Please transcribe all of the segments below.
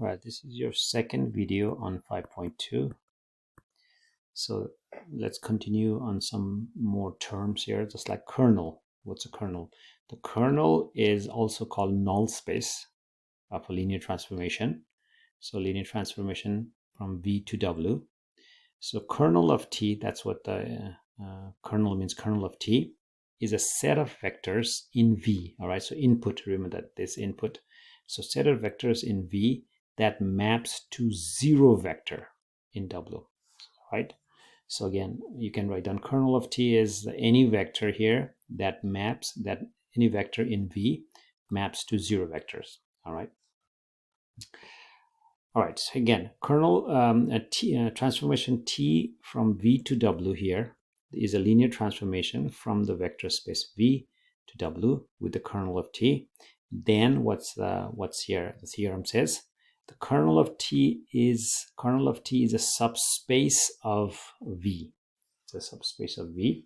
All right, this is your second video on 5.2. So let's continue on some more terms here, just like kernel. What's a kernel? The kernel is also called null space of a linear transformation. So linear transformation from V to W. So kernel of T, that's what the kernel means. Kernel of T is a set of vectors in V. All right, so input, remember that this input. So set of vectors in V that maps to zero vector in W, right? So again, you can write down kernel of T is any vector here that maps, that any vector in V maps to zero vectors, all right? All right, so again, kernel transformation T from V to W here is a linear transformation from the vector space V to W with the kernel of T. Then what's here? The theorem says the kernel of T is a subspace of V. It's a subspace of V.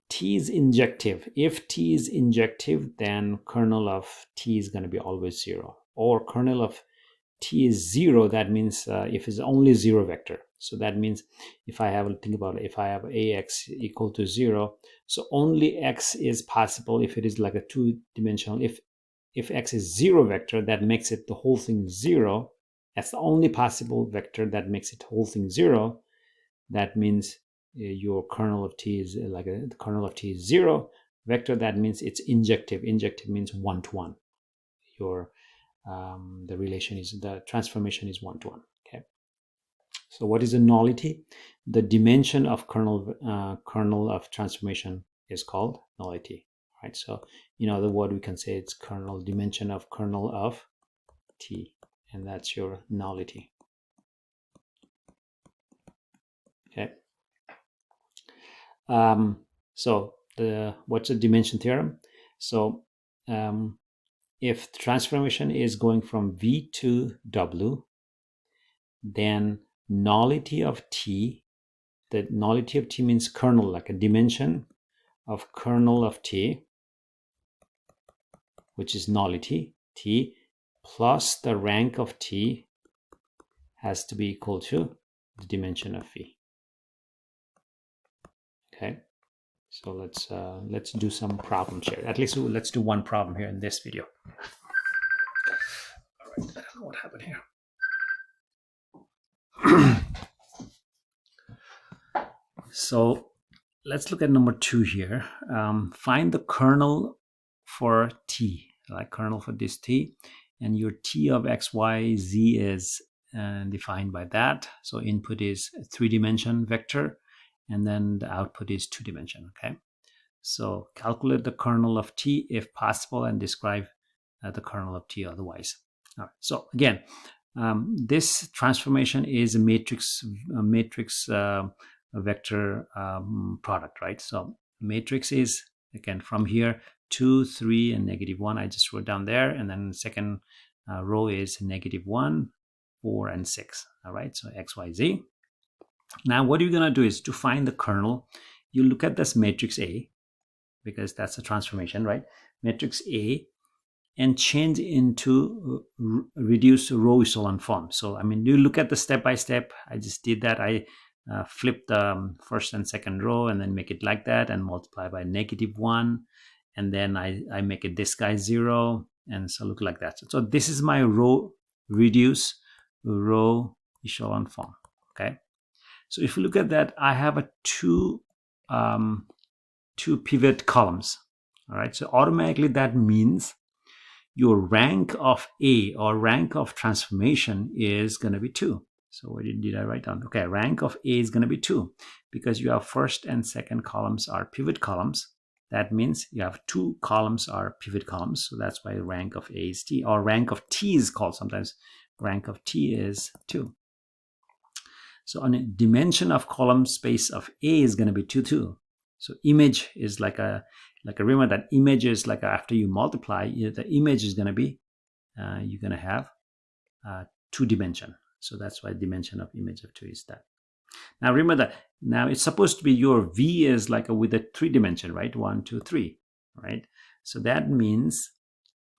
T is injective. If T is injective, then kernel of T is going to be always zero. Or kernel of T is zero, that means if it's only zero vector. So that means if I have, think about it, if I have AX equal to zero, so only X is possible if it is like a two-dimensional. If X is zero vector, that makes it the whole thing zero. That's the only possible vector that makes it the whole thing zero. That means your kernel of T is the kernel of T is zero vector. That means it's injective. Injective means one-to-one. The relation is, the transformation is one-to-one. Okay. So what is a nullity? The dimension of kernel of transformation is called nullity. Right. So in other words, we can say it's dimension of kernel of T, and that's your nullity. Okay. So what's the dimension theorem? So if the transformation is going from V to W, then nullity of T, the nullity of T means kernel, like a dimension of kernel of T, which is nullity, T, plus the rank of T has to be equal to the dimension of V. Okay, so let's do some problems here. At least let's do one problem here in this video. All right, I don't know what happened here. So let's look at number 2 here. Find the kernel for T, like kernel for this T, and your T of X, Y, Z is defined by that. So input is a 3-dimension vector, and then the output is 2-dimension. Okay, so calculate the kernel of T if possible, and describe the kernel of T otherwise. All right, so again, this transformation is a matrix vector product, right? So matrix is, again, from here 2, 3, and -1. I just wrote down there, and then the second row is -1, 4, and 6. All right, so X, Y, Z. Now what you're going to do is to find the kernel, you look at this matrix A, because that's a transformation, right? Matrix A, and change into reduced row echelon form. So I mean, you look at the step-by-step. I just did that. I flip the first and second row and then make it like that and multiply by -1, and then I make it this guy 0, and so look like that. So this is my row reduce row echelon form. Okay, so if you look at that, I have a two pivot columns. All right, so automatically that means your rank of A, or rank of transformation, is going to be 2. So what did I write down? Okay, rank of A is going to be 2, because you have first and second columns are pivot columns. That means you have 2 columns are pivot columns. So that's why rank of A is T, or rank of T is called sometimes. Rank of T is 2. So on a dimension of column space of A is going to be 2, 2. So image is remember that image is like after you multiply, the image is going to be, you're going to have 2-dimension. So that's why dimension of image of 2 is that. Now remember that now it's supposed to be your V is like with a 3-dimension, right? 1, 2, 3, right? So that means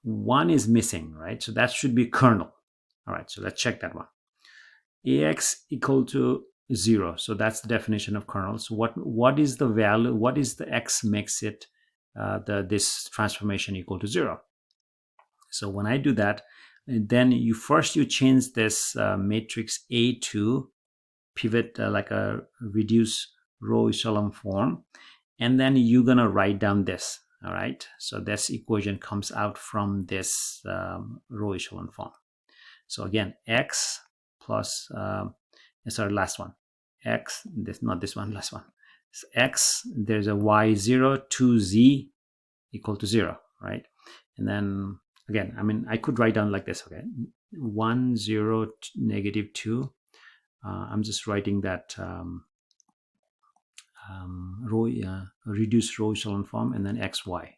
1 is missing, right? So that should be kernel. All right, so let's check that one. Ax equal to 0. So that's the definition of kernel. So what is the value? What is the x makes it this transformation equal to 0? So when I do that, then you change this matrix A to pivot like a reduced row echelon form, and then you're gonna write down this. All right, so this equation comes out from this row echelon form. So again, x plus sorry, last one, x, this, not this one, last one. So x, there's a y0 to z equal to 0, right? And then again, I mean, I could write down like this, okay, 1 0 -2. I'm just writing that reduced row echelon form, and then xy.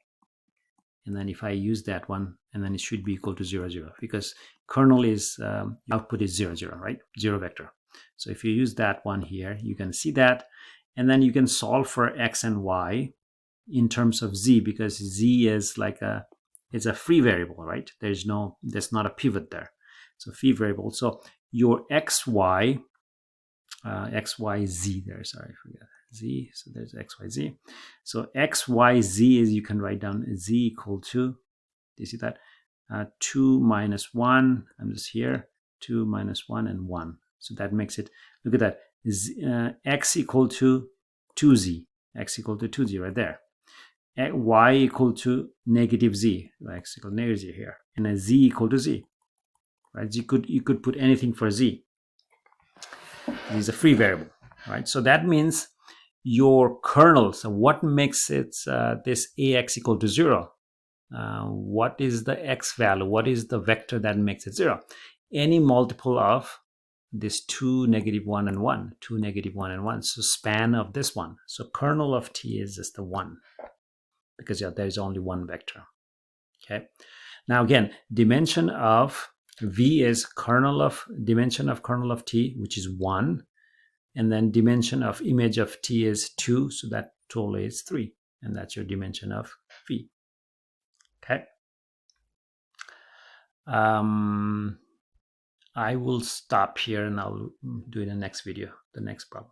And then if I use that one, and then it should be equal to 0 0, because kernel is output is 0 0, right? 0 vector. So if you use that one here, you can see that, and then you can solve for x and y in terms of z, because z is like it's a free variable, right? There's not a pivot there. So free variable. So your xy xyz there, sorry, I forgot z. So there's xyz. So xyz is, you can write down z equal to, do you see that? 2 minus 1, I'm just here, 2 minus 1 and 1. So that makes it, look at that, x equal to 2z, x equal to 2z right there. Y equal to negative z, x equal to negative z here, and a z equal to z, right? You could put anything for z. This is a free variable, right? So that means your kernel, so what makes it this ax equal to 0? What is the x value? What is the vector that makes it 0? Any multiple of this 2, -1, and 1, 2, -1, and 1. So span of this one. So kernel of t is just the 1, because there is only one vector. Okay. Now again, dimension of v is dimension of kernel of t, which is 1, and then dimension of image of t is 2, so that total is 3, and that's your dimension of v. Okay. I will stop here and I'll do in the next video the next problem.